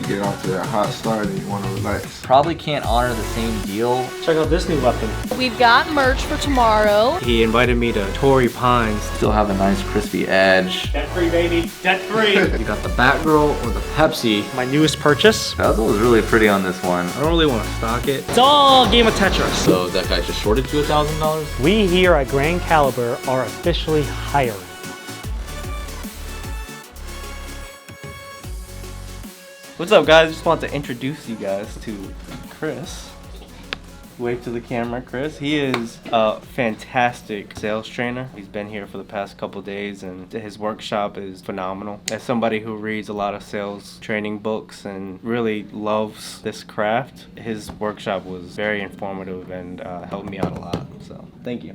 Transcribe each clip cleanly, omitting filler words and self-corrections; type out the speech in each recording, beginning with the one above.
get off to that hot start and you want to relax. Probably can't honor the same deal. Check out this new weapon. We've got merch for tomorrow. He invited me to Torrey Pines. Still have a nice crispy edge. Debt free, baby. Debt free. You got the Batgirl or the Pepsi. My newest purchase. Bezel was really pretty on this one. I don't really want to stock it. It's all a game of Tetris. So that guy just shorted you $1,000? We here at Grand Caliber are officially hiring. What's up, guys? Just want to introduce you guys to Chris. Wave to the camera, Chris. He is a fantastic sales trainer. He's been here for the past couple days and his workshop is phenomenal. As somebody who reads a lot of sales training books and really loves this craft, his workshop was very informative and helped me out a lot. So, thank you.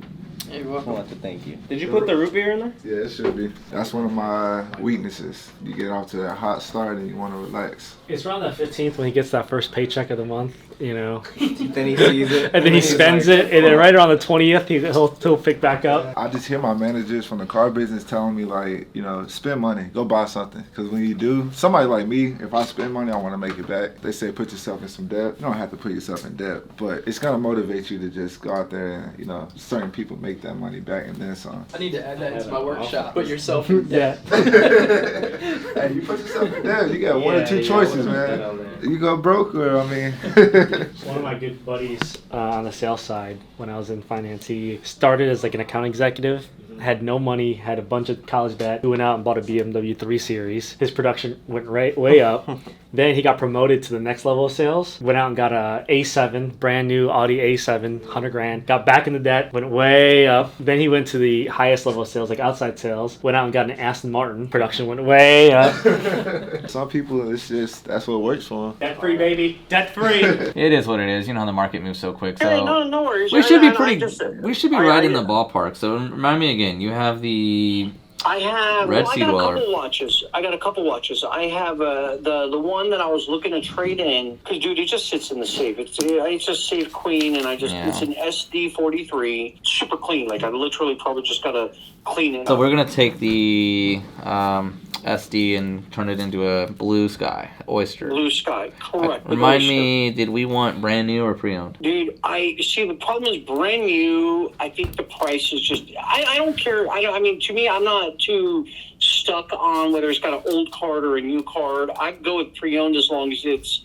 You're welcome. I want to thank you. Did you put the root beer in there? Yeah, it should be. That's one of my weaknesses. You get off to that hot start and you want to relax. It's around that 15th when he gets that first paycheck of the month, you know. Then he sees it. And then he spends it, and then right around the 20th, he'll pick back up. I just hear my managers from the car business telling me, like, you know, spend money, go buy something. Because when you do, somebody like me, if I spend money, I want to make it back. They say put yourself in some debt. You don't have to put yourself in debt, but it's going to motivate you to just go out there and, you know, certain people make that money back and then some. I need to add that into my workshop. Put yourself in debt. Hey, you put yourself in debt, you got one or two choices, man. You go broke or, I mean. One of my good buddies on the sales side, when I was in finance, he started as like an account executive, had no money, had a bunch of college debt, went out and bought a BMW 3 Series. His production went way up. Then he got promoted to the next level of sales, went out and got a A7, brand new Audi A7, 100 grand, got back into debt, went way up. Then he went to the highest level of sales, like outside sales, went out and got an Aston Martin, production went way up. Some people, it's just, that's what works for them. Debt free, baby, debt free. It is what it is. You know how the market moves so quick. So Hey, no worries. we should be I we should be right in the ballpark. So remind me again. You have the I have. Red Well, I Sea got a Dweller. couple watches. I have the one that I was looking to trade in because, dude, it just sits in the safe. It's a safe queen, and it's an SD43, super clean. Like I literally probably just gotta clean it. So we're gonna take the SD and turn it into a blue sky oyster. Blue sky, correct. Remind me, did we want brand new or pre-owned? Dude, I see the problem is brand new. I think the price is just. I don't care. I mean, to me, I'm not too stuck on whether it's got an old card or a new card. I go with pre-owned as long as it's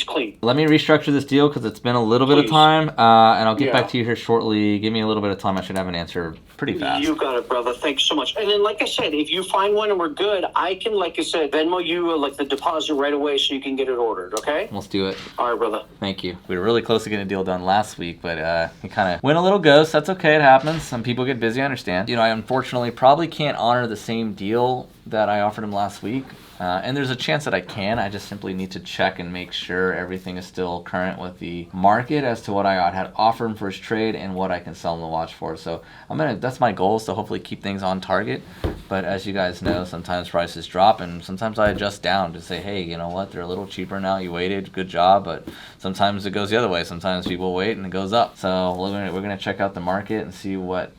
clean. Let me restructure this deal because it's been a little bit of time, and I'll get back to you here shortly. Give me a little bit of time. I should have an answer pretty fast. You got it, brother. Thanks so much. And then, like I said, if you find one and we're good, I can, like I said, Venmo you like the deposit right away so you can get it ordered. Okay? Let's do it. All right, brother. Thank you. We were really close to getting a deal done last week, but it kind of went a little ghost. That's okay. It happens. Some people get busy. I understand. You know, I unfortunately probably can't honor the same deal that I offered him last week. And there's a chance that I can. I just simply need to check and make sure everything is still current with the market as to what I had offered him for his trade and what I can sell him the watch for. So that's my goal, is to hopefully keep things on target. But as you guys know, sometimes prices drop and sometimes I adjust down to say, hey, you know what, they're a little cheaper now. You waited, good job. But sometimes it goes the other way. Sometimes people wait and it goes up. So we're gonna check out the market and see what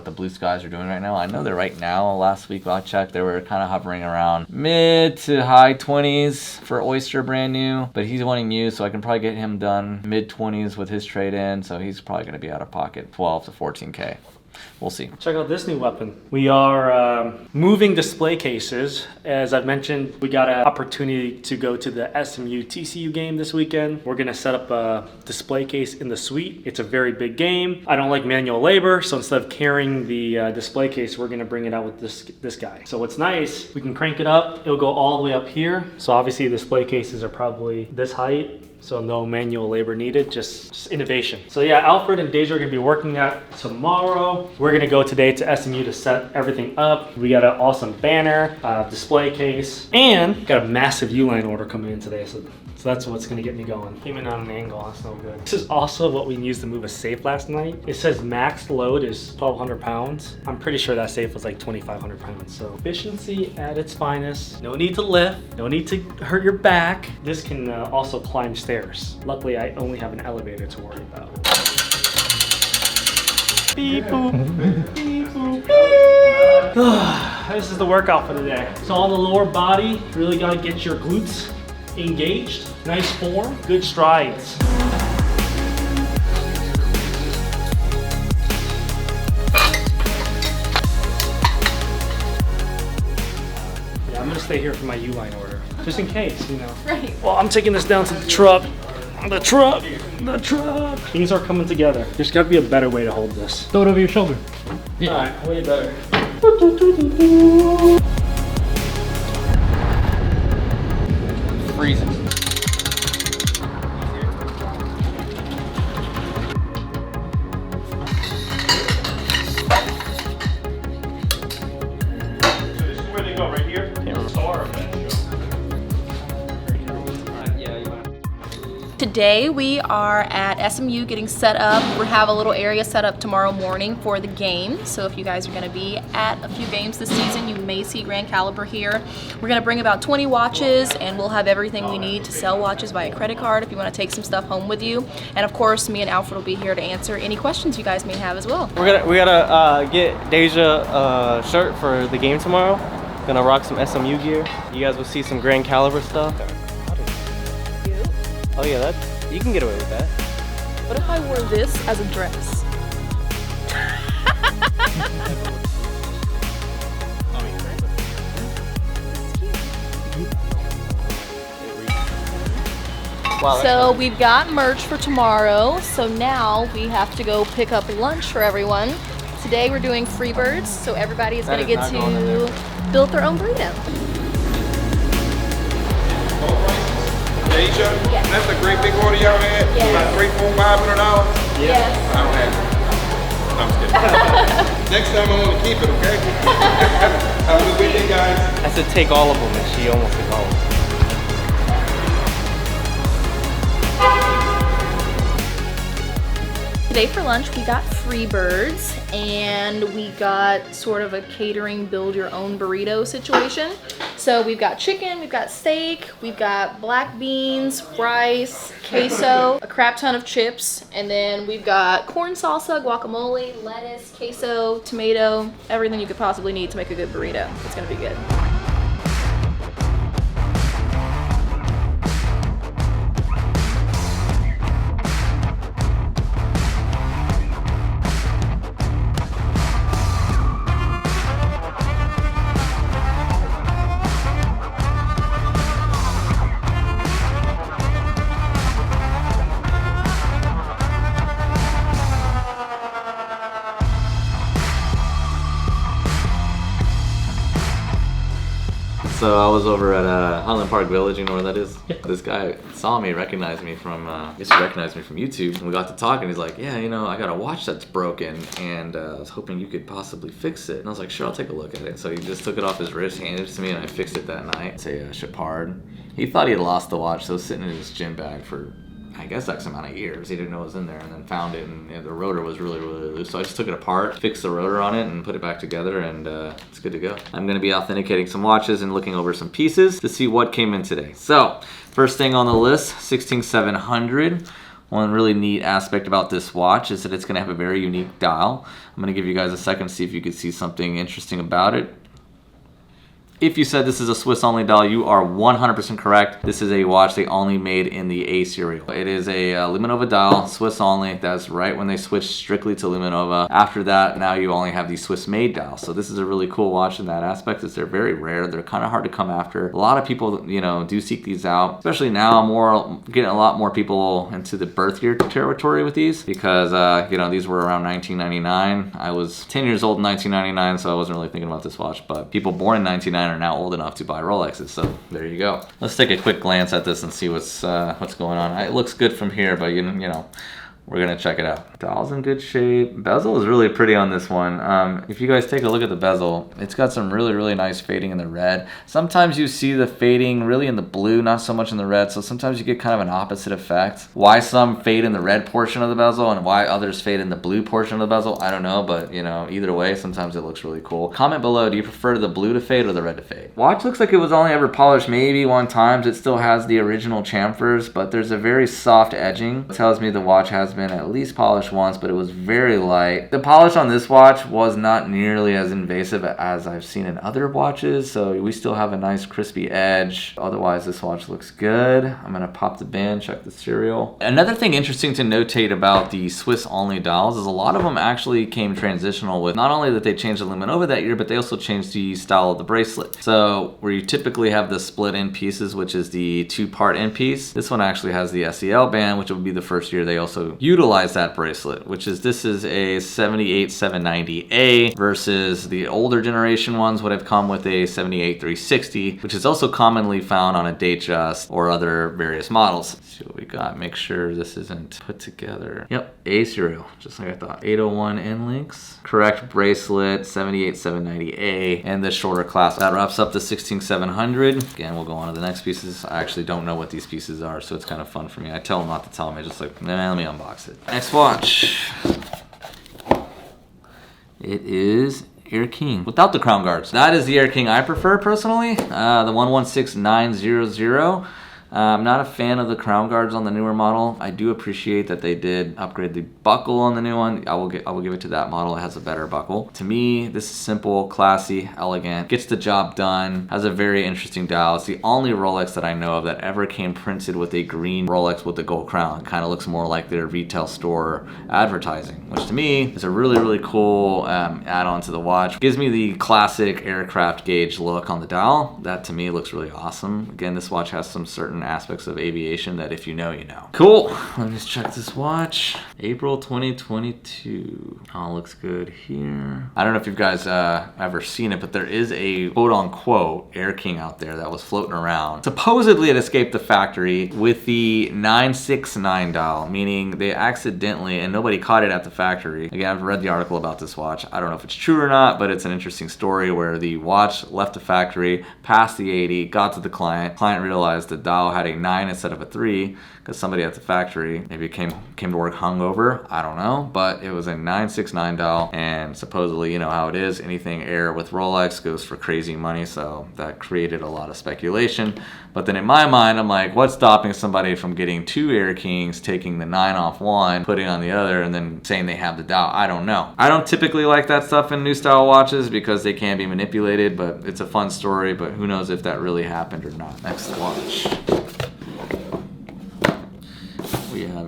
the blue skies are doing right now. I know that right now, last week I checked, they were kind of hovering around mid to high 20s for oyster brand new, but he's wanting used, so I can probably get him done mid 20s with his trade in, so he's probably going to be out of pocket 12 to 14K. We'll see. Check out this new weapon. We are moving display cases. As I've mentioned, we got an opportunity to go to the SMU TCU game this weekend. We're gonna set up a display case in the suite. It's a very big game. I don't like manual labor, so instead of carrying the display case, we're gonna bring it out with this guy. So what's nice, we can crank it up. It'll go all the way up here. So obviously the display cases are probably this height. So no manual labor needed, just innovation. So yeah, Alfred and Deja are gonna be working that tomorrow. We're gonna go today to SMU to set everything up. We got an awesome banner, display case, and got a massive U-line order coming in today. So that's what's gonna get me going. Came in on an angle, that's no good. This is also what we used to move a safe last night. It says max load is 1,200 pounds. I'm pretty sure that safe was like 2,500 pounds. So efficiency at its finest. No need to lift, no need to hurt your back. This can also climb stairs. Luckily, I only have an elevator to worry about. Beep boop, beep boop, beep. This is the workout for the day. So on the lower body, really gotta get your glutes Engaged, nice form, good strides. Yeah, I'm gonna stay here for my U-line order, just in case, you know. Right. Well, I'm taking this down to the truck. The truck. Things are coming together. There's gotta be a better way to hold this. Throw it over your shoulder. All right, way better. Freezing. This is where they go, right here? Star of that show. Today we are at SMU getting set up. We have a little area set up tomorrow morning for the game. So if you guys are going to be at a few games this season, you may see Grand Caliber here. We're going to bring about 20 watches, and we'll have everything we need to sell watches via credit card if you want to take some stuff home with you. And of course, me and Alfred will be here to answer any questions you guys may have as well. We gotta get Deja a shirt for the game tomorrow. Gonna rock some SMU gear. You guys will see some Grand Caliber stuff. Oh yeah, you can get away with that. What if I wore this as a dress? Wow, So we've got merch for tomorrow. So now we have to go pick up lunch for everyone. Today we're doing Freebirds, so everybody is going to get to build their own burrito. Asia? Yes. That's a great big order y'all had? Yes. About $300, $400, $500? Yes. I don't have it. No, I'm just kidding. Next time I want to keep it, okay? Have a good weekend, guys. I said take all of them, and she almost took all of them. Today for lunch we got Freebirds, and we got sort of a catering build your own burrito situation. So we've got chicken, we've got steak, we've got black beans, rice, queso, a crap ton of chips, and then we've got corn salsa, guacamole, lettuce, queso, tomato, everything you could possibly need to make a good burrito. It's gonna be good. So I was over at Highland Park Village, you know where that is? Yeah. This guy saw me, recognized me from, I guess he recognized me from YouTube. And we got to talking, he's like, yeah, you know, I got a watch that's broken and I was hoping you could possibly fix it. And I was like, sure, I'll take a look at it. So he just took it off his wrist, handed it to me, and I fixed it that night. It's a Chapard. He thought he had lost the watch, so it was sitting in his gym bag for, I guess, X amount of years. He didn't know it was in there, and then found it, and the rotor was really, really loose. So I just took it apart, fixed the rotor on it, and put it back together, and it's good to go. I'm gonna be authenticating some watches and looking over some pieces to see what came in today. So, first thing on the list, 16700. One really neat aspect about this watch is that it's gonna have a very unique dial. I'm gonna give you guys a second to see if you could see something interesting about it. If you said this is a Swiss only dial, you are 100% correct. This is a watch they only made in the A serial. It is a Luminova dial, Swiss only. That's right when they switched strictly to Luminova. After that, now you only have the Swiss made dial. So this is a really cool watch in that aspect. They're very rare. They're kind of hard to come after. A lot of people, you know, do seek these out, especially now. Getting a lot more people into the birth year territory with these because, you know, these were around 1999. I was 10 years old in 1999, so I wasn't really thinking about this watch, but people born in 1999 are now old enough to buy Rolexes, so there you go. Let's take a quick glance at this and see what's going on. It looks good from here, but you know, we're gonna check it out. Dial's in good shape. Bezel is really pretty on this one. If you guys take a look at the bezel, it's got some really, really nice fading in the red. Sometimes you see the fading really in the blue, not so much in the red, so sometimes you get kind of an opposite effect. Why some fade in the red portion of the bezel and why others fade in the blue portion of the bezel, I don't know, but you know, either way, sometimes it looks really cool. Comment below, do you prefer the blue to fade or the red to fade? Watch looks like it was only ever polished maybe one time. It still has the original chamfers, but there's a very soft edging. It tells me the watch has been at least polished once, but it was very light. The polish on this watch was not nearly as invasive as I've seen in other watches, so we still have a nice crispy edge. Otherwise, this watch looks good. I'm gonna pop the band, check the serial. Another thing interesting to notate about the Swiss-only dials is a lot of them actually came transitional with not only that they changed the luminova that year, but they also changed the style of the bracelet. So where you typically have the split end pieces, which is the 2-part end piece, this one actually has the SEL band, which will be the first year they also utilize that bracelet, this is a 78-790A versus the older generation ones would have come with a 78-360, which is also commonly found on a Datejust or other various models. Let's see what we got. Make sure this isn't put together. Yep, A serial, just like I thought. 801 end links, correct bracelet, 78-790A, and the shorter clasp. That wraps up the 16700. Again, we'll go on to the next pieces. I actually don't know what these pieces are, so it's kind of fun for me. I tell them not to tell me, just like, nah, let me unbox it. Next watch. It is Air King without the crown guards. That is the Air King I prefer personally, the 116900. I'm not a fan of the crown guards on the newer model. I do appreciate that they did upgrade the buckle on the new one. I will give it to that model. It has a better buckle. To me, this is simple, classy, elegant, gets the job done, has a very interesting dial. It's the only Rolex that I know of that ever came printed with a green Rolex with the gold crown. It kind of looks more like their retail store advertising, which to me is a really, really cool add-on to the watch. Gives me the classic aircraft gauge look on the dial. That to me looks really awesome. Again, this watch has some certain aspects of aviation that if you know, you know. Cool. Let me just check this watch. April 2022. Oh, looks good here. I don't know if you guys ever seen it, but there is a quote-unquote Air King out there that was floating around. Supposedly it escaped the factory with the 969 dial, meaning they accidentally, and nobody caught it at the factory. Again, I've read the article about this watch. I don't know if it's true or not, but it's an interesting story where the watch left the factory, passed the 80, got to the client. Client realized the dial had a 9 instead of a 3 because somebody at the factory maybe came to work hungover. I don't know, but it was a 969 dial, and supposedly, you know how it is, anything Air with Rolex goes for crazy money, so that created a lot of speculation. But then in my mind, I'm like, what's stopping somebody from getting 2 Air Kings, taking the 9 off one, putting on the other, and then saying they have the dial? I don't know. I don't typically like that stuff in new style watches because they can be manipulated, but it's a fun story, but who knows if that really happened or not. Next watch. We have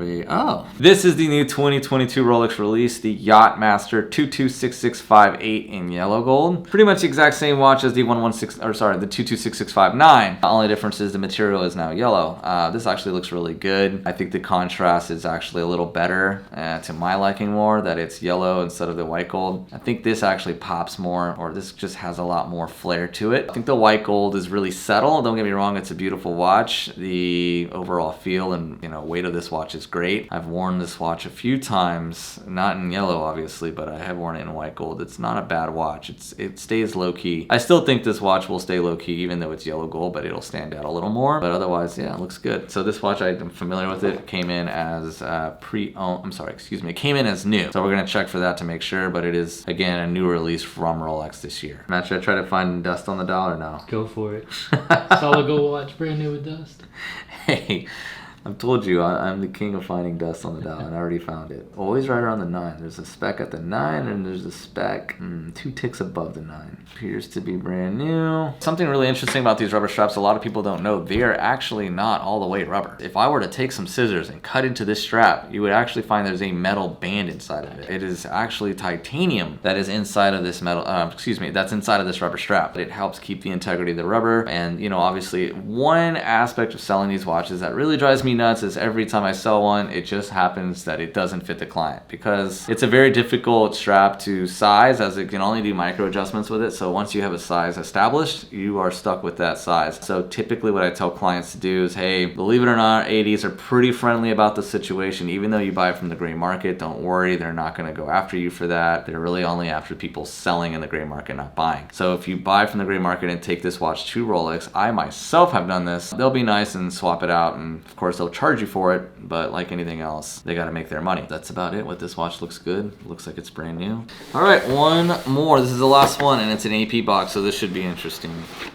this is the new 2022 Rolex release, the Yacht-Master 226658 in yellow gold. Pretty much the exact same watch as the 226659. The only difference is the material is now yellow. This actually looks really good. I think the contrast is actually a little better to my liking more, that it's yellow instead of the white gold. I think this actually pops more, or this just has a lot more flair to it. I think the white gold is really subtle. Don't get me wrong, it's a beautiful watch. The overall feel and weight of this watch is great. I've worn this watch a few times, not in yellow obviously, but I have worn it in white gold. It's not a bad watch. It stays low key. I still think this watch will stay low key even though it's yellow gold, but it'll stand out a little more. But otherwise, yeah, it looks good. So this watch, I'm familiar with it. It came in as it came in as new. So we're gonna check for that to make sure, but it is again a new release from Rolex this year. Matt, should I try to find dust on the dial or no? Go for it. Solid gold watch, brand new with dust. Hey, I've told you I'm the king of finding dust on the dial, and I already found it. Always right around the 9. There's a speck at the 9, and there's a speck 2 ticks above the 9. Appears to be brand new. Something really interesting about these rubber straps, a lot of people don't know, they are actually not all the way rubber. If I were to take some scissors and cut into this strap, you would actually find there's a metal band inside of it. It is actually titanium that is inside of this metal, that's inside of this rubber strap. It helps keep the integrity of the rubber, and obviously one aspect of selling these watches that really drives me nuts is every time I sell one, it just happens that it doesn't fit the client, because it's a very difficult strap to size, as it can only do micro adjustments with it. So once you have a size established, you are stuck with that size. So typically what I tell clients to do is, hey, believe it or not, 80s are pretty friendly about the situation. Even though you buy it from the gray market, don't worry, they're not going to go after you for that. They're really only after people selling in the gray market, not buying. So if you buy from the gray market and take this watch to Rolex, I myself have done this, they'll be nice and swap it out, and of course they'll charge you for it, but like anything else, they got to make their money. That's about it. What this watch looks good. Looks like it's brand new. All right, one more. This is the last one, and it's an AP box, so this should be interesting.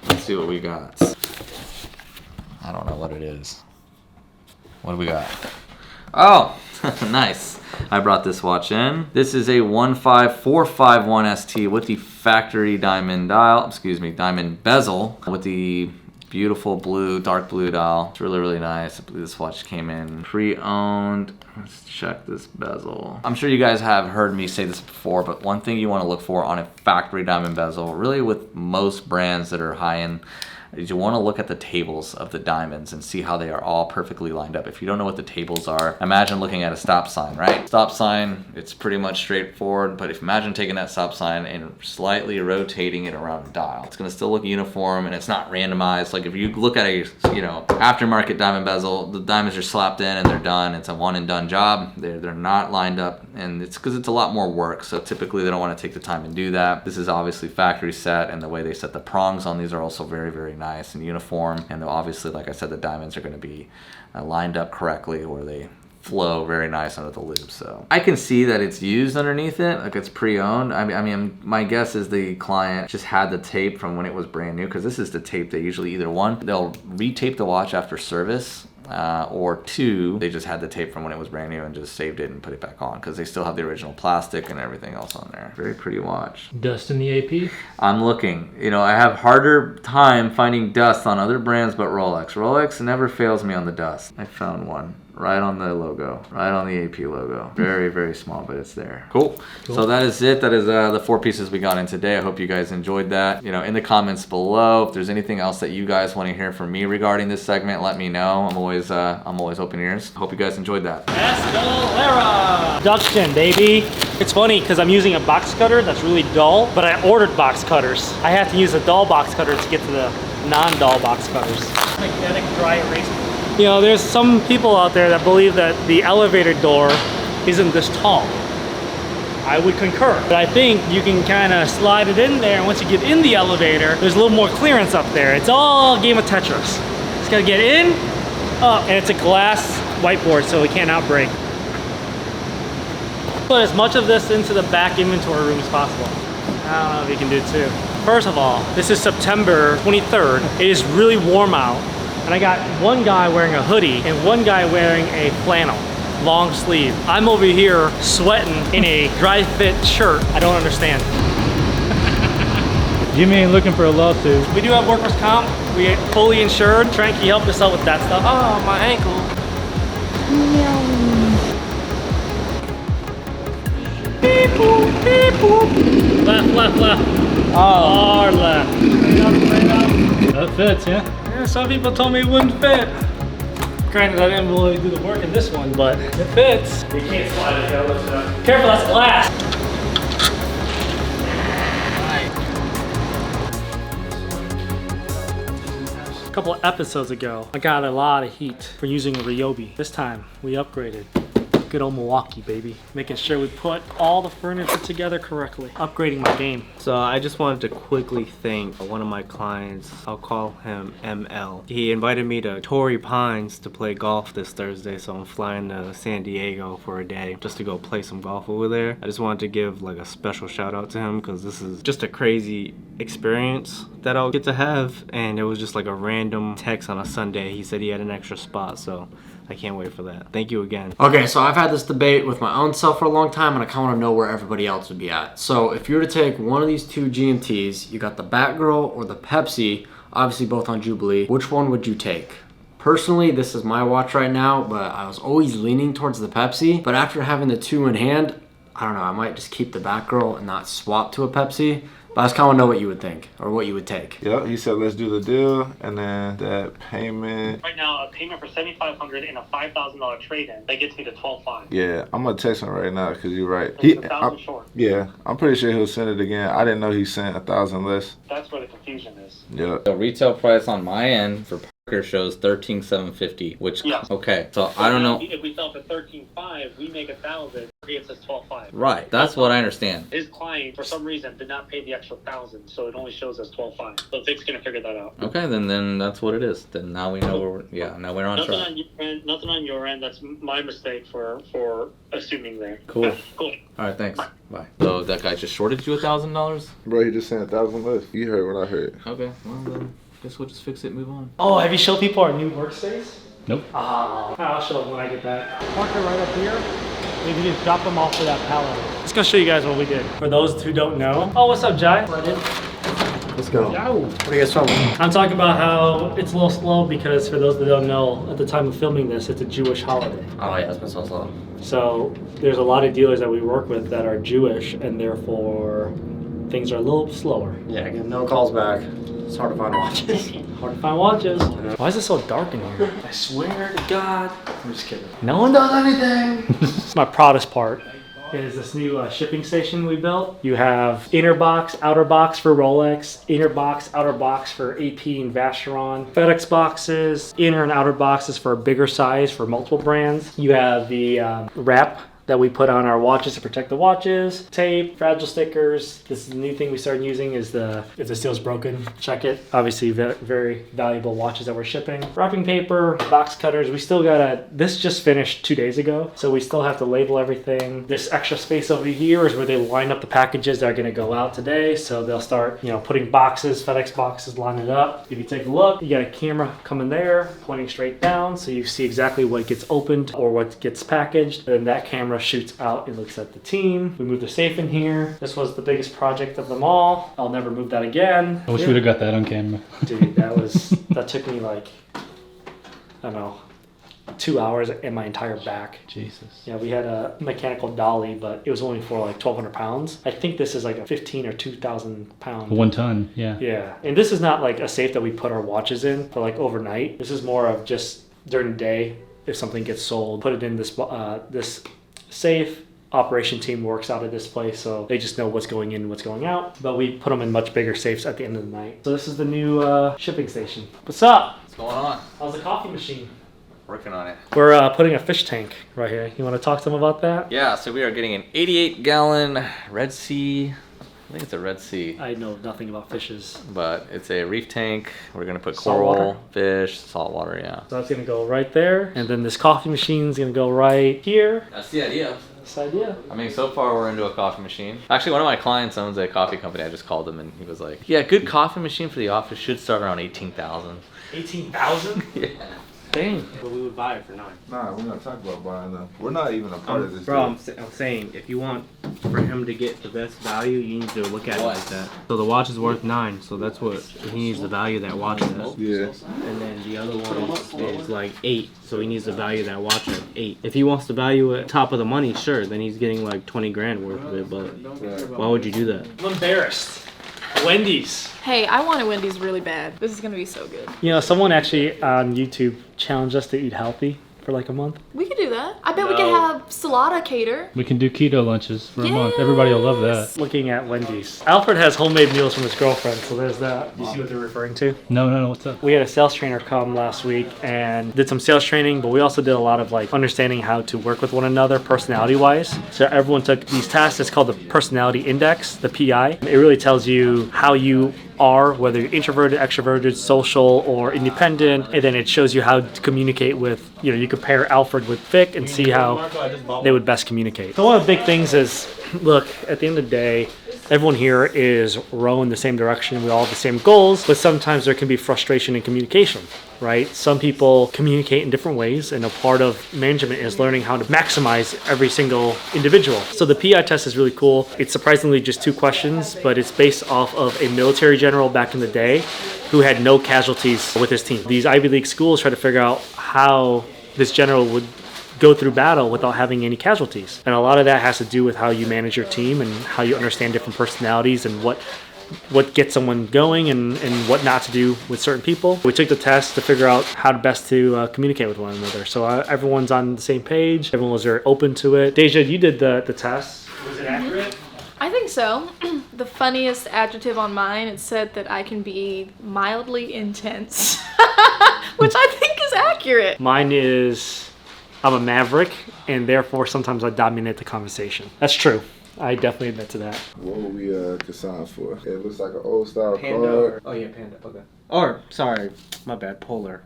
Let's see what we got. I don't know what it is. What do we got? Oh, Nice. I brought this watch in. This is a 15451 ST with the factory diamond dial, diamond bezel with the beautiful blue, dark blue dial. It's really, really nice. I believe this watch came in pre-owned. Let's check this bezel. I'm sure you guys have heard me say this before, but one thing you want to look for on a factory diamond bezel, really with most brands that are high-end, is you want to look at the tables of the diamonds and see how they are all perfectly lined up. If you don't know what the tables are, imagine looking at a stop sign, right? Stop sign, it's pretty much straightforward, but if imagine taking that stop sign and slightly rotating it around a dial, it's going to still look uniform and it's not randomized. Like if you look at a, aftermarket diamond bezel, the diamonds are slapped in and they're done. It's a one and done job. They're not lined up, and it's because it's a lot more work. So typically they don't want to take the time and do that. This is obviously factory set, and the way they set the prongs on these are also very, very nice and uniform. And obviously, like I said, the diamonds are going to be lined up correctly where they flow very nice under the loop. So I can see that it's used underneath it, like it's pre-owned. I mean, my guess is the client just had the tape from when it was brand new, because this is the tape they usually either one, they'll retape the watch after service, or two, they just had the tape from when it was brand new and just saved it and put it back on, because they still have the original plastic and everything else on there. Very pretty watch. Dust in the AP? I'm looking. I have harder time finding dust on other brands but Rolex. Rolex never fails me on the dust. I found one. Right on the logo, right on the AP logo. Very, very small, but it's there. Cool. So that is it. That is the 4 pieces we got in today. I hope you guys enjoyed that. In the comments below, if there's anything else that you guys want to hear from me regarding this segment, let me know. I'm always open ears. Hope you guys enjoyed that. Escalera! Production, baby. It's funny because I'm using a box cutter that's really dull, but I ordered box cutters. I have to use a dull box cutter to get to the non-dull box cutters. Magnetic dry erase. There's some people out there that believe that the elevator door isn't this tall. I would concur. But I think you can kind of slide it in there, and once you get in the elevator, there's a little more clearance up there. It's all a game of Tetris. Just gotta get in, up, and it's a glass whiteboard, so it can't outbreak. Put as much of this into the back inventory room as possible. I don't know if you can do it too. First of all, this is September 23rd. It is really warm out. And I got one guy wearing a hoodie and one guy wearing a flannel, long sleeve. I'm over here sweating in a dry fit shirt. I don't understand. Jimmy ain't looking for a lawsuit. We do have workers' comp. We are fully insured. Trent, can you help us out with that stuff? Oh, my ankle. Beep boop, beep boop. Left, left, left. Far left. That fits, yeah? Yeah, some people told me it wouldn't fit. Granted, I didn't really do the work in this one, but it fits. You can't slide it, gotta lift it up. Careful, that's glass. A couple of episodes ago, I got a lot of heat for using a Ryobi. This time, we upgraded. Good old Milwaukee, baby. Making sure we put all the furniture together correctly. Upgrading my game. So I just wanted to quickly thank one of my clients. I'll call him ML. He invited me to Torrey Pines to play golf this Thursday, so I'm flying to San Diego for a day just to go play some golf over there. I just wanted to give like a special shout out to him because this is just a crazy experience that I'll get to have, and it was just like a random text on a Sunday. He said he had an extra spot, so I can't wait for that. Thank you again. Okay, so I've had this debate with my own self for a long time, and I kind of want to know where everybody else would be at. So if you were to take one of these two GMTs, you got the Batgirl or the Pepsi, obviously both on Jubilee, which one would you take? Personally, this is my watch right now, but I was always leaning towards the Pepsi. But after having the two in hand, I don't know, I might just keep the Batgirl and not swap to a Pepsi. But I just kind of know what you would think, or what you would take. Yep, he said let's do the deal, and then that payment. Right now, a payment for $7,500 and a $5,000 trade-in, that gets me to $12,500. Yeah, I'm gonna text him right now because you're right. It's $1,000 short. Yeah, I'm pretty sure he'll send it again. I didn't know he sent 1,000 less. That's where the confusion is. Yeah. The retail price on my end for Parker shows $13,750, which okay. So I don't know. If we sell for $13,500, we make $1,000. It says $12,500. Right, that's what I understand. His client, for some reason, did not pay the extra $1,000, so it only shows us $12,500. So Vic's gonna figure that out. Okay, then that's what it is. Then now we know where now we're on track. Nothing on your end. That's my mistake for assuming there. Cool. Cool. All right, thanks. Bye. So that guy just shorted you $1,000? Bro, he just sent 1,000 less. You heard what I heard. Okay, well then, guess we'll just fix it and move on. Oh, have you showed people our new workspace? Nope. Oh, I'll show them when I get back. Park it right up here. Maybe just drop them off for that pallet. Just gonna show you guys what we did. For those who don't know. Oh, what's up, Jai? Let's go. Yo. What are you guys filming? I'm talking about how it's a little slow because for those that don't know, at the time of filming this, it's a Jewish holiday. Oh yeah, it's been so slow. So there's a lot of dealers that we work with that are Jewish, and therefore things are a little slower. Yeah, get no calls back. It's hard to find watches. Hard to find watches. Why is it so dark in here? I swear to God. I'm just kidding. No one does anything. My proudest part is this new shipping station we built. You have inner box, outer box for Rolex, inner box, outer box for AP and Vacheron, FedEx boxes, inner and outer boxes for a bigger size for multiple brands. You have the wrap that we put on our watches to protect the watches, tape, fragile stickers. This is the new thing we started using is if the seal's broken, check it. Obviously very valuable watches that we're shipping. Wrapping paper, box cutters. We still this just finished 2 days ago, so we still have to label everything. This extra space over here is where they line up the packages that are gonna go out today. So they'll start, putting boxes, FedEx boxes, line it up. If you take a look, you got a camera coming there, pointing straight down, so you see exactly what gets opened or what gets packaged. And that camera shoots out and looks at the team. We moved the safe in here. This was the biggest project of them all. I'll never move that again. I wish we'd have got that on camera. Dude, that took me like, I don't know, 2 hours and my entire back. Jesus. Yeah, we had a mechanical dolly, but it was only for like 1,200 pounds. I think this is like a 15 or 2,000 pound. 1 ton, yeah. Yeah, and this is not like a safe that we put our watches in for like overnight. This is more of just during the day. If something gets sold, put it in this safe. Operation team works out of this place, so they just know what's going in and what's going out. But we put them in much bigger safes at the end of the night. So this is the new shipping station. What's up? What's going on? How's the coffee machine? Working on it. We're putting a fish tank right here. You want to talk to them about that? Yeah, so we are getting an 88-gallon Red Sea. I think it's a Red Sea. I know nothing about fishes. But it's a reef tank. We're going to put Saltwater? coral, fish, saltwater, yeah. So that's going to go right there. And then this coffee machine is going to go right here. That's the idea. This idea. I mean, so far we're into a coffee machine. Actually, one of my clients owns a coffee company. I just called him and he was like, yeah, a good coffee machine for the office should start around 18,000. 18,000? Yeah. Dang. But we would buy it for 9. Nah, we're not talking about buying them. We're not even a part of this. Bro, deal. I'm saying if you want for him to get the best value, you need to look at it like that. So the watch is worth 9, so that's what he needs to value that watch at. Yeah. And then the other one is like 8, so he needs to value that watch at 8. If he wants to value it top of the money, sure, then he's getting like 20 grand worth of it, but why would you do that? I'm embarrassed. Wendy's. Hey, I wanted Wendy's really bad. This is gonna be so good. Someone actually on YouTube challenged us to eat healthy for like a month. We could do that. I bet we could have Salada cater. We can do keto lunches for a month. Everybody will love that. Looking at Wendy's. Alfred has homemade meals from his girlfriend, so there's that. You see what they're referring to? No, what's up? We had a sales trainer come last week and did some sales training, but we also did a lot of like understanding how to work with one another personality wise. So everyone took these tests. It's called the personality index, the PI. It really tells you how you are, whether you're introverted, extroverted, social, or independent, and then it shows you how to communicate with, you compare Alfred with Vic and see how they would best communicate. So one of the big things is, look, at the end of the day, everyone here is rowing the same direction. We all have the same goals, but sometimes there can be frustration in communication, right? Some people communicate in different ways, and a part of management is learning how to maximize every single individual. So the PI test is really cool. It's surprisingly just 2 questions, but it's based off of a military general back in the day who had no casualties with his team. These Ivy League schools try to figure out how this general would go through battle without having any casualties. And a lot of that has to do with how you manage your team and how you understand different personalities and what gets someone going and what not to do with certain people. We took the test to figure out how best to communicate with one another. So everyone's on the same page. Everyone was very open to it. Deja, you did the test. Was it accurate? I think so. The funniest adjective on mine, it said that I can be mildly intense, which I think is accurate. Mine is, I'm a maverick, and therefore sometimes I dominate the conversation. That's true. I definitely admit to that. What were we consigned for? It looks like an old style Panda. card. Oh yeah, Panda. Okay. Or sorry, my bad. Polar.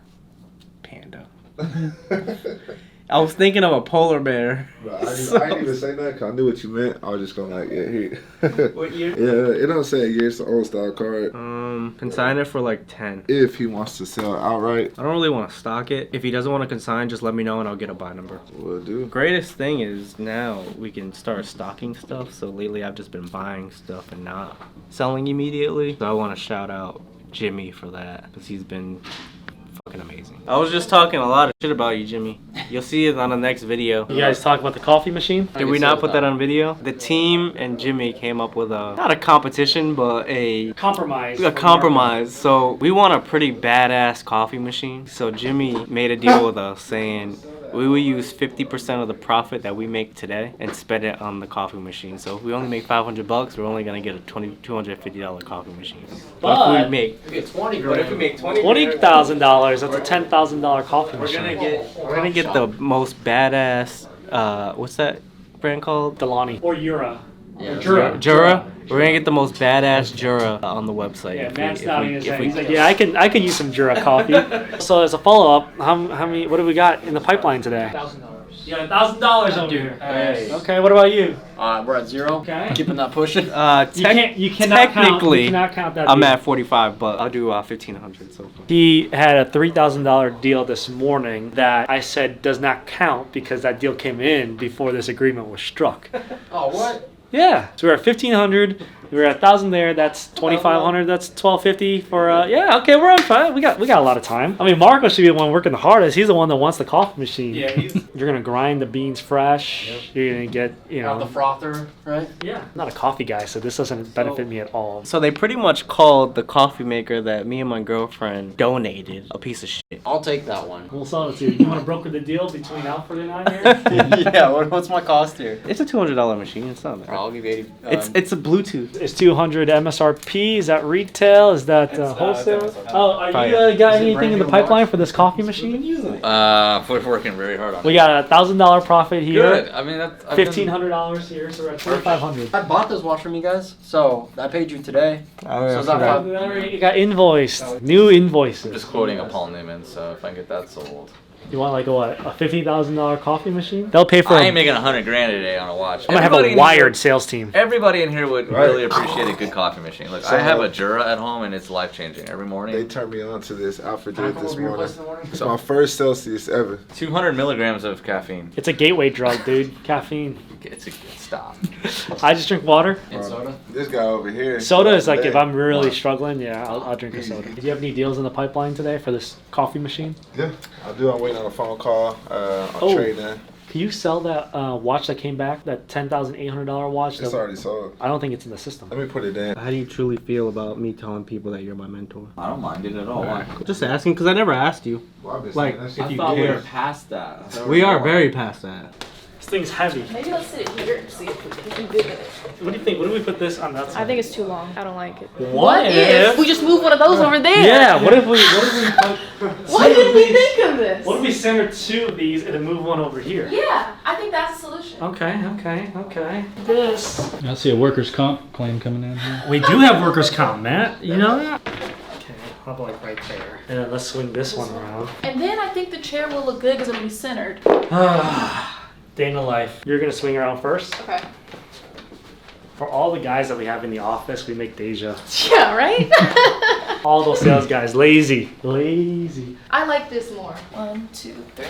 Panda. I was thinking of a polar bear. Bro, I didn't even say that because I knew what you meant. I was just gonna like, yeah, here. What year? Yeah, it don't say year. It's an old style card. consign it for like 10. If he wants to sell it outright, I don't really want to stock it. If he doesn't want to consign, just let me know and I'll get a buy number. we'll do. Greatest thing is now we can start stocking stuff. So lately I've just been buying stuff and not selling immediately. So I want to shout out Jimmy for that because he's been fucking amazing. I was just talking a lot of shit about you, Jimmy. You'll see it on the next video. You guys talk about the coffee machine? Did we not put that on video? The team and Jimmy came up with not a competition, but a compromise. So we want a pretty badass coffee machine. So Jimmy made a deal with us saying we will use 50% of the profit that we make today and spend it on the coffee machine. So if we only make $500, we're only gonna get a $250 coffee machine. But if we make $20,000, that's a $10,000 coffee machine. we're gonna get the most badass. What's that brand called? Delani. Or Jura. Jura. We're gonna get the most badass Jura on the website. Yeah, Matt's nodding his head. He's like, yeah, I can use some Jura coffee. So as a follow up, how many? What do we got in the pipeline today? $1,000. You got $1,000 over here. Hey. Okay, what about you? We're at 0. Okay. Keeping that pushing. You cannot technically, count that. I'm deal. at 45, but I'll do 1,500 so far. He had a $3,000 deal this morning that I said does not count because that deal came in before this agreement was struck. Oh, what? Yeah. So we're at 1,500. We're at 1,000 there. That's 2,500. That's 1,250 for. Yeah. Okay, we're on fine. We got a lot of time. I mean, Marco should be the one working the hardest. He's the one that wants the coffee machine. Yeah, You're gonna grind the beans fresh. Yep. You're gonna get Got the frother, right? Yeah. I'm not a coffee guy, so this doesn't benefit me at all. So they pretty much called the coffee maker that me and my girlfriend donated a piece of shit. I'll take that one. We'll sell it to you. You want to broker the deal between Alfred and I here? Yeah, what's my cost here? It's a $200 machine. It's not bad. I'll give you 80. It's a Bluetooth. It's 200 MSRP. Is that retail? Is that wholesale? Are you got anything in the pipeline for this coffee machine? We're working very hard on it. We got $1,000 profit here. Good. I mean, that's $1,500 here, so we're at 2,500. I bought this watch from you guys, so I paid you today. So is that You got invoiced. New invoices. I'm just quoting a Paul Newman, so if I can get that sold. You want like a $50,000 coffee machine? They'll pay for. I ain't making $100,000 a day on a watch. I'm gonna have a wired sales team. Everybody in here would really appreciate a good coffee machine. Look, So- I have a Jura at home, and it's life changing every morning. They turned me on to this. Alfred did this over your morning. place in the morning? It's my first Celsius ever. 200 milligrams of caffeine. It's a gateway drug, dude. Caffeine. It's a good stop. I just drink water. And soda? This guy over here. Soda is like if I'm really Wow. struggling, yeah, I'll drink a soda. Do you have any deals in the pipeline today for this coffee machine? Yeah, I do. I'm waiting on a phone call. I'm Oh. trading. Can you sell that watch that came back, that $10,800 watch? It's already sold. I don't think it's in the system. Let me put it in. How do you truly feel about me telling people that you're my mentor? I don't mind it at all. Why? Just asking because I never asked you. Well, I've been Like, saying that if shit you for thought we care. were years. past that. We are very past that. This thing's heavy. Maybe let's sit it here and see if we can do it. What do you think? What do we put this on that side? I think it's too long. I don't like it. What if- we just move one of those over there? Yeah. What if we? Why didn't we think of this? What if we center two of these and then move one over here? Yeah, I think that's a solution. Okay. This. I see a workers' comp claim coming in here. We do have workers' comp, Matt. You know that? Okay, how about like right there? And then let's swing this one around. And then I think the chair will look good because it'll be centered. Day in the life. You're gonna swing around first. Okay. For all the guys that we have in the office, we make Deja. Yeah, right? All those sales guys, lazy. I like this more. 1, 2, 3.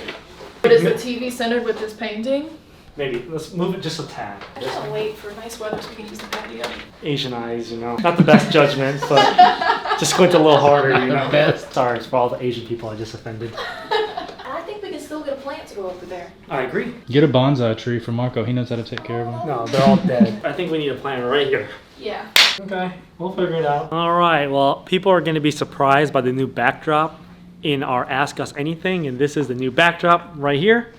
But is the TV centered with this painting? Maybe, let's move it just a tad. I can't wait for nice weather so we can use the patio. Asian eyes, you know. Not the best judgment, but just squint a little harder, you know. Sorry, it's for all the Asian people I just offended. I think we can still get a plant to go over there. I agree. Get a bonsai tree for Marco. He knows how to take care of them. No, they're all dead. I think we need a plant right here. Yeah. Okay, we'll figure it out. All right, well, people are going to be surprised by the new backdrop in our Ask Us Anything, and this is the new backdrop right here.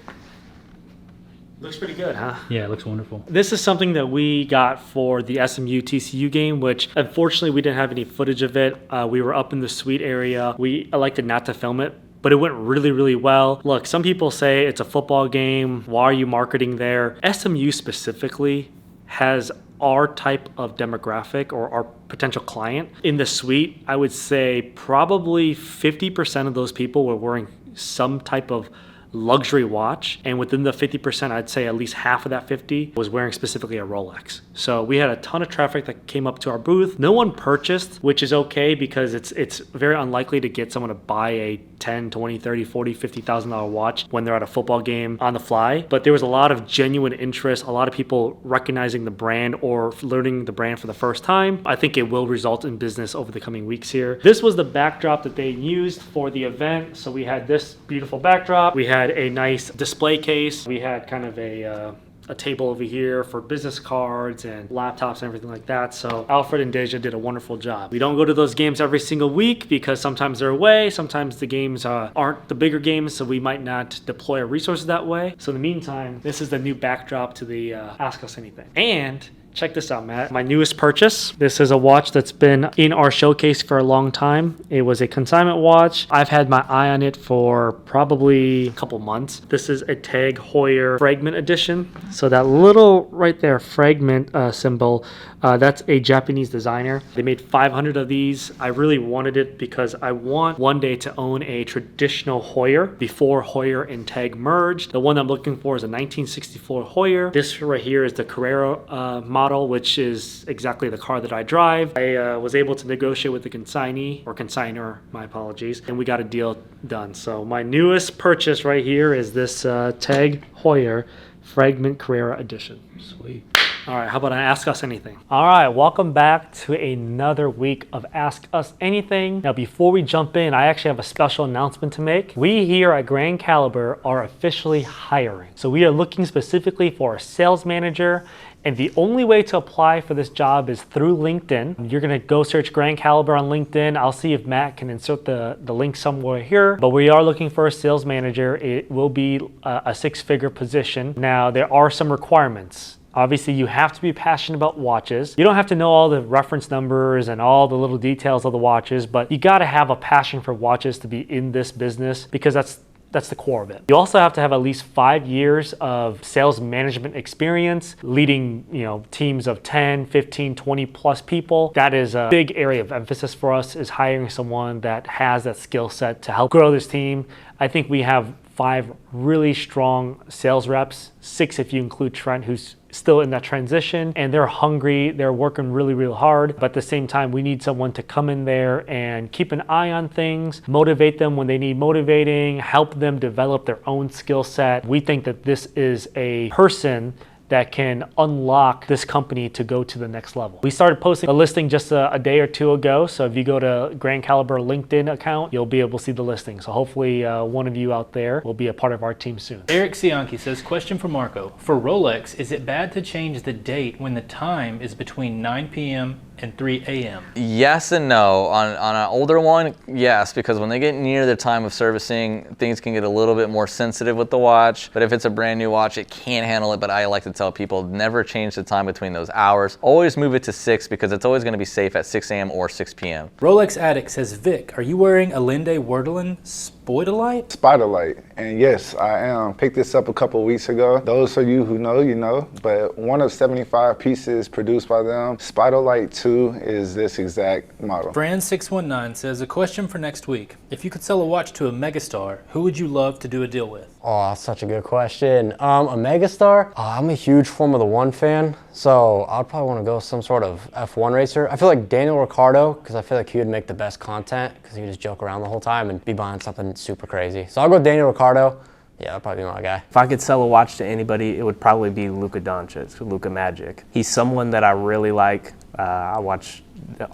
Looks pretty good, huh? Yeah, it looks wonderful. This is something that we got for the SMU TCU game, which unfortunately we didn't have any footage of it. We were up in the suite area. We elected not to film it, but it went really, really well. Look, some people say it's a football game. Why are you marketing there? SMU specifically has our type of demographic or our potential client. In the suite, I would say probably 50% of those people were wearing some type of luxury watch. And within the 50%, I'd say at least half of that 50 was wearing specifically a Rolex. So we had a ton of traffic that came up to our booth. No one purchased, which is okay because it's very unlikely to get someone to buy a 10, 20, 30, 40, $50,000 watch when they're at a football game on the fly. But there was a lot of genuine interest, a lot of people recognizing the brand or learning the brand for the first time. I think it will result in business over the coming weeks here. This was the backdrop that they used for the event. So we had this beautiful backdrop. We had a nice display case. We had kind of a table over here for business cards and laptops and everything like that. So Alfred and Deja did a wonderful job. We don't go to those games every single week because sometimes they're away. Sometimes the games aren't the bigger games, so we might not deploy our resources that way. So in the meantime, this is the new backdrop to the Ask Us Anything. And check this out, Matt. My newest purchase. This is a watch that's been in our showcase for a long time. It was a consignment watch. I've had my eye on it for probably a couple months. This is a Tag Heuer Fragment Edition. So that little right there fragment symbol, that's a Japanese designer. They made 500 of these. I really wanted it because I want one day to own a traditional Heuer before Heuer and Tag merged. The one I'm looking for is a 1964 Heuer. This right here is the Carrera model, which is exactly the car that I drive. I was able to negotiate with the consignee, or consignor, my apologies, and we got a deal done. So my newest purchase right here is this Tag Heuer Fragment Carrera Edition. Sweet. All right, how about I Ask Us Anything? All right, welcome back to another week of Ask Us Anything. Now, before we jump in, I actually have a special announcement to make. We here at Grand Caliber are officially hiring. So we are looking specifically for a sales manager, and the only way to apply for this job is through LinkedIn. You're gonna go search Grand Caliber on LinkedIn. I'll see if Matt can insert the link somewhere here, but we are looking for a sales manager. It will be a six-figure position. Now, there are some requirements. Obviously, you have to be passionate about watches. You don't have to know all the reference numbers and all the little details of the watches, but you gotta have a passion for watches to be in this business because that's the core of it. You also have to have at least 5 years of sales management experience, leading teams of 10, 15, 20 plus people. That is a big area of emphasis for us, is hiring someone that has that skill set to help grow this team. I think we have 5 really strong sales reps, 6 if you include Trent, who's still in that transition, and they're hungry, they're working really, really hard, but at the same time, we need someone to come in there and keep an eye on things, motivate them when they need motivating, help them develop their own skill set. We think that this is a person that can unlock this company to go to the next level. We started posting a listing just a day or two ago, so if you go to Grand Caliber LinkedIn account, you'll be able to see the listing. So hopefully one of you out there will be a part of our team soon. Eric Cianchi says, question for Marco. For Rolex, is it bad to change the date when the time is between 9 p.m. and 3 a.m.? Yes and no. On an older one, yes, because when they get near the time of servicing, things can get a little bit more sensitive with the watch. But if it's a brand new watch, it can handle it. But I like to tell people, never change the time between those hours. Always move it to 6 because it's always going to be safe at 6 a.m. or 6 p.m. Rolex Addict says, Vic, are you wearing a Linde Werdelin Spoidolite? Spiderlight, and yes, I am. Picked this up a couple weeks ago. Those of you who know, you know, but one of 75 pieces produced by them. Spiderlight 2 is this exact model. Fran619 says, a question for next week. If you could sell a watch to a megastar, who would you love to do a deal with? Oh, that's such a good question. A megastar? I'm a huge Formula One fan, so I'd probably want to go with some sort of F1 racer. I feel like Daniel Ricciardo, because I feel like he would make the best content, because he would just joke around the whole time and be buying something super crazy. So I'll go with Daniel Ricciardo. Yeah, that'd probably be my guy. If I could sell a watch to anybody, it would probably be Luka Doncic, Luka Magic. He's someone that I really like. I watch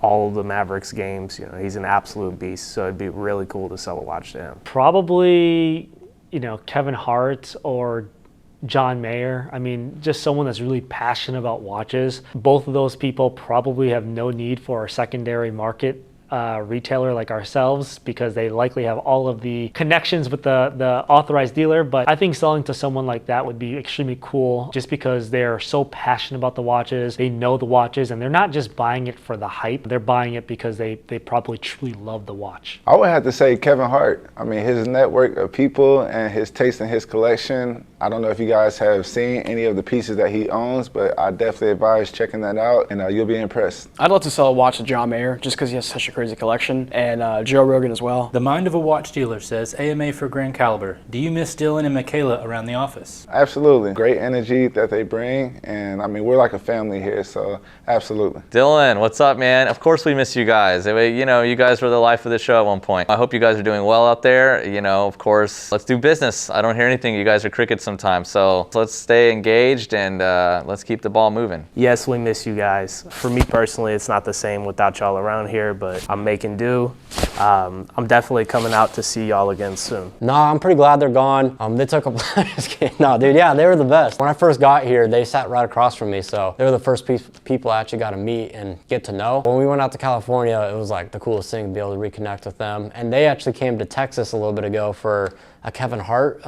all the Mavericks games. You know, he's an absolute beast, so it'd be really cool to sell a watch to him. Probably, Kevin Hart or John Mayer. I mean, just someone that's really passionate about watches. Both of those people probably have no need for a secondary market retailer like ourselves because they likely have all of the connections with the authorized dealer. But I think selling to someone like that would be extremely cool just because they're so passionate about the watches. They know the watches and they're not just buying it for the hype. They're buying it because they probably truly love the watch. I would have to say Kevin Hart. I mean, his network of people and his taste in his collection. I don't know if you guys have seen any of the pieces that he owns, but I definitely advise checking that out and you'll be impressed. I'd love to sell a watch to John Mayer just because he has such a crazy collection, and Joe Rogan as well. The Mind of a Watch Dealer says, AMA for Grand Caliber. Do you miss Dylan and Michaela around the office? Absolutely. Great energy that they bring, and I mean, we're like a family here, so absolutely. Dylan, what's up, man? Of course we miss you guys. You know, you guys were the life of the show at one point. I hope you guys are doing well out there. You know, of course, let's do business. I don't hear anything. You guys are crickets sometimes, so let's stay engaged and let's keep the ball moving. Yes, we miss you guys. For me personally, it's not the same without y'all around here, but I'm making do. I'm definitely coming out to see y'all again soon. Nah, I'm pretty glad they're gone. They took a just kidding. No, dude, yeah, they were the best. When I first got here, they sat right across from me, so they were the first people I actually got to meet and get to know. When we went out to California, it was like the coolest thing to be able to reconnect with them. And they actually came to Texas a little bit ago for a Kevin Hart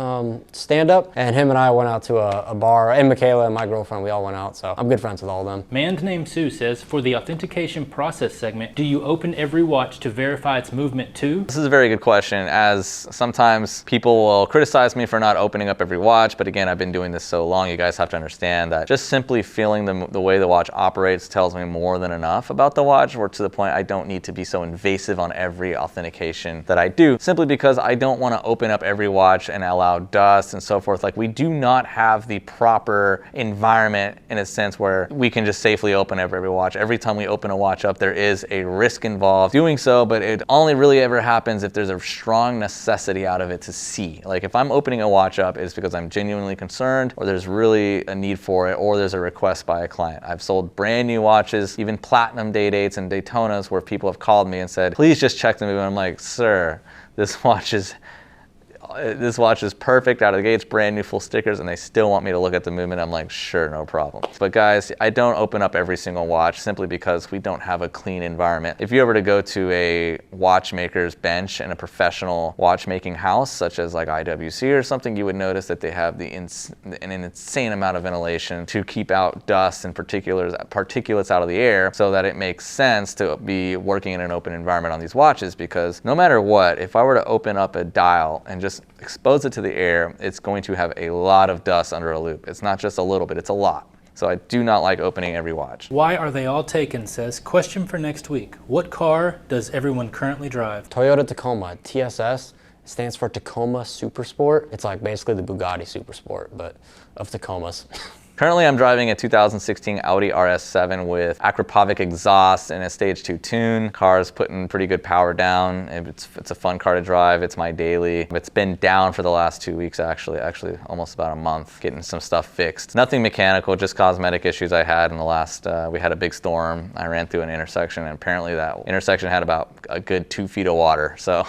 stand-up, and him and I went out to a bar, and Michaela and my girlfriend, we all went out, so I'm good friends with all of them. Man named Sue says, for the authentication process segment, do you open every watch to verify its movement too? This is a very good question, as sometimes people will criticize me for not opening up every watch, but again, I've been doing this so long, you guys have to understand that just simply feeling the way the watch operates tells me more than enough about the watch, or to the point I don't need to be so invasive on every authentication that I do, simply because I don't want to open up every watch and allow dust and so forth. Like, we do not have the proper environment in a sense where we can just safely open up every watch. Every time we open a watch up, there is a risk involved doing so, but it only really ever happens if there's a strong necessity out of it to see. Like, if I'm opening a watch up, it's because I'm genuinely concerned, or there's really a need for it, or there's a request by a client. I've sold brand new watches, even platinum day-dates and Daytonas, where people have called me and said, please just check the movement. I'm like, sir, this watch is perfect out of the gate. It's brand new, full stickers, and they still want me to look at the movement. I'm like, sure, no problem. But guys, I don't open up every single watch simply because we don't have a clean environment. If you ever to go to a watchmaker's bench in a professional watchmaking house, such as like IWC or something, you would notice that they have an insane amount of ventilation to keep out dust and particulates out of the air, so that it makes sense to be working in an open environment on these watches, because no matter what, if I were to open up a dial and just expose it to the air, it's going to have a lot of dust under a loop. It's not just a little bit, it's a lot. So I do not like opening every watch. Why are they all taken says, question for next week. What car does everyone currently drive? Toyota Tacoma, TSS. Stands for Tacoma Super Sport. It's like basically the Bugatti Super Sport, but of Tacomas. Currently, I'm driving a 2016 Audi RS7 with Akrapovic exhaust and a Stage 2 tune. Car's putting pretty good power down. It's a fun car to drive. It's my daily. It's been down for the last 2 weeks, actually almost about a month, getting some stuff fixed. Nothing mechanical, just cosmetic issues I had in the last, we had a big storm. I ran through an intersection, and apparently that intersection had about a good 2 feet of water. So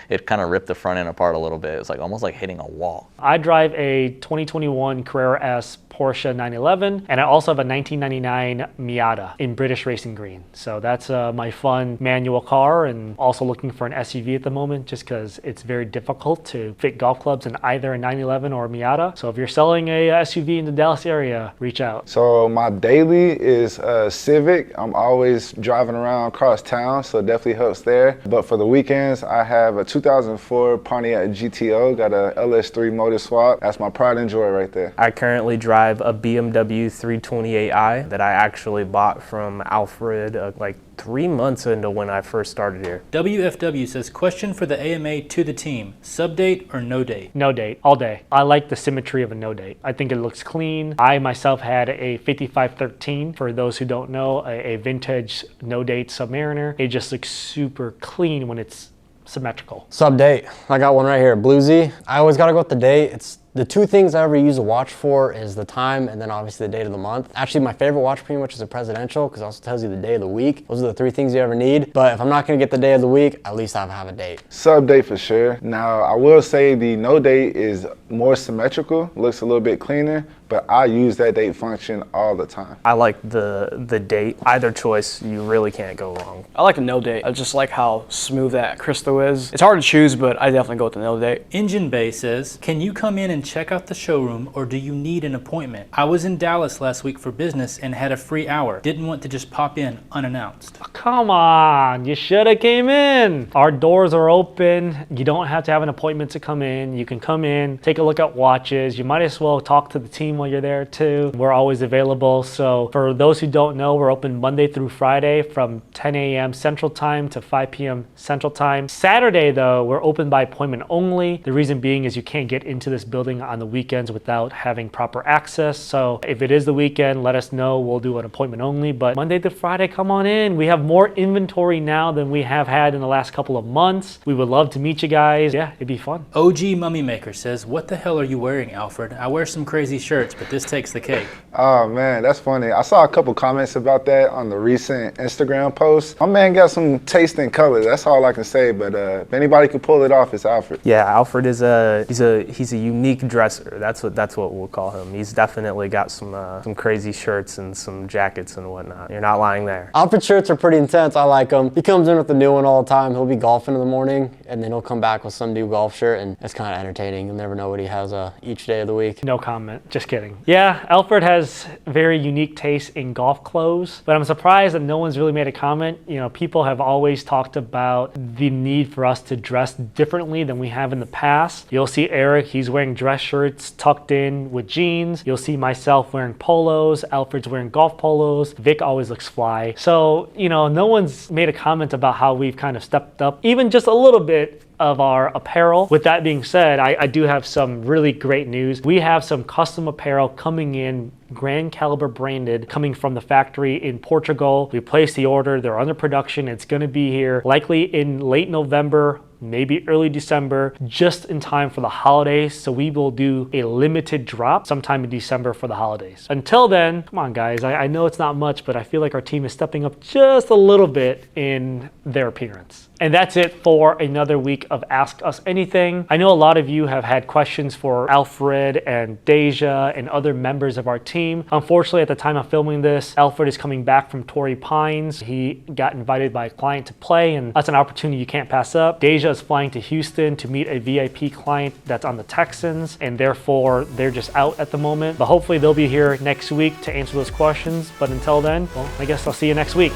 it kind of ripped the front end apart a little bit. It was like almost like hitting a wall. I drive a 2021 Carrera S Porsche 911, and I also have a 1999 Miata in British Racing Green. So that's my fun manual car, and also looking for an SUV at the moment, just because it's very difficult to fit golf clubs in either a 911 or a Miata. So if you're selling a SUV in the Dallas area, reach out. So my daily is Civic. I'm always driving around across town, so it definitely helps there. But for the weekends, I have a 2004 Pontiac GTO, got a LS3 motor swap. That's my pride and joy right there. I currently drive a BMW 328i that I actually bought from Alfred like 3 months into when I first started here. WFW says, question for the AMA to the team, sub date or no date? No date, all day. I like the symmetry of a no date. I think it looks clean. I myself had a 5513, for those who don't know, a vintage no date Submariner. It just looks super clean when it's symmetrical. Sub date, I got one right here, Bluesy. I always gotta go with the date. It's the two things I ever use a watch for is the time and then obviously the date of the month. Actually, my favorite watch pretty much is a presidential, because it also tells you the day of the week. Those are the 3 things you ever need. But if I'm not gonna get the day of the week, at least I have a date. Sub date for sure. Now, I will say the no date is more symmetrical, looks a little bit cleaner, but I use that date function all the time. I like the date. Either choice, you really can't go wrong. I like a no date. I just like how smooth that crystal is. It's hard to choose, but I definitely go with the no date. Engine Bay says, can you come in and check out the showroom, or do you need an appointment? I was in Dallas last week for business and had a free hour. Didn't want to just pop in unannounced. Come on, you should have came in. Our doors are open. You don't have to have an appointment to come in. You can come in, take a look at watches. You might as well talk to the team while you're there too. We're always available. So for those who don't know, we're open Monday through Friday from 10 a.m. Central Time to 5 p.m. Central Time. Saturday though, we're open by appointment only. The reason being is you can't get into this building on the weekends without having proper access. So if it is the weekend, let us know. We'll do an appointment only. But Monday to Friday, come on in. We have more inventory now than we have had in the last couple of months. We would love to meet you guys. Yeah, it'd be fun. OG Mummy Maker says, what the hell are you wearing, Alfred? I wear some crazy shirts, but this takes the cake. Oh man, that's funny. I saw a couple comments about that on the recent Instagram post. My man got some taste in color. That's all I can say. But if anybody could pull it off, it's Alfred. Yeah, Alfred is he's a unique dresser. That's what we'll call him. He's definitely got some crazy shirts and some jackets and whatnot. You're not lying there. Alfred shirts are pretty intense. I like them. He comes in with a new one all the time. He'll be golfing in the morning, and then he'll come back with some new golf shirt, and it's kind of entertaining. You'll never know what he has each day of the week. No comment. Just kidding. Yeah, Alfred has very unique taste in golf clothes, but I'm surprised that no one's really made a comment. You know, people have always talked about the need for us to dress differently than we have in the past. You'll see Eric, he's wearing dress shirts tucked in with jeans. You'll see myself wearing polos. Alfred's wearing golf polos. Vic always looks fly. So, you know, no one's made a comment about how we've kind of stepped up even just a little bit of our apparel. With that being said, I do have some really great news. We have some custom apparel coming in, Grand Caliber branded, coming from the factory in Portugal. We placed the order, they're under production. It's gonna be here likely in late November, maybe early December, just in time for the holidays. So we will do a limited drop sometime in December for the holidays. Until then, come on guys, I know it's not much, but I feel like our team is stepping up just a little bit in their appearance. And that's it for another week of Ask Us Anything. I know a lot of you have had questions for Alfred and Deja and other members of our team. Unfortunately, at the time of filming this, Alfred is coming back from Torrey Pines. He got invited by a client to play, and that's an opportunity you can't pass up. Deja is flying to Houston to meet a VIP client that's on the Texans, and therefore they're just out at the moment. But hopefully they'll be here next week to answer those questions. But until then, well, I guess I'll see you next week.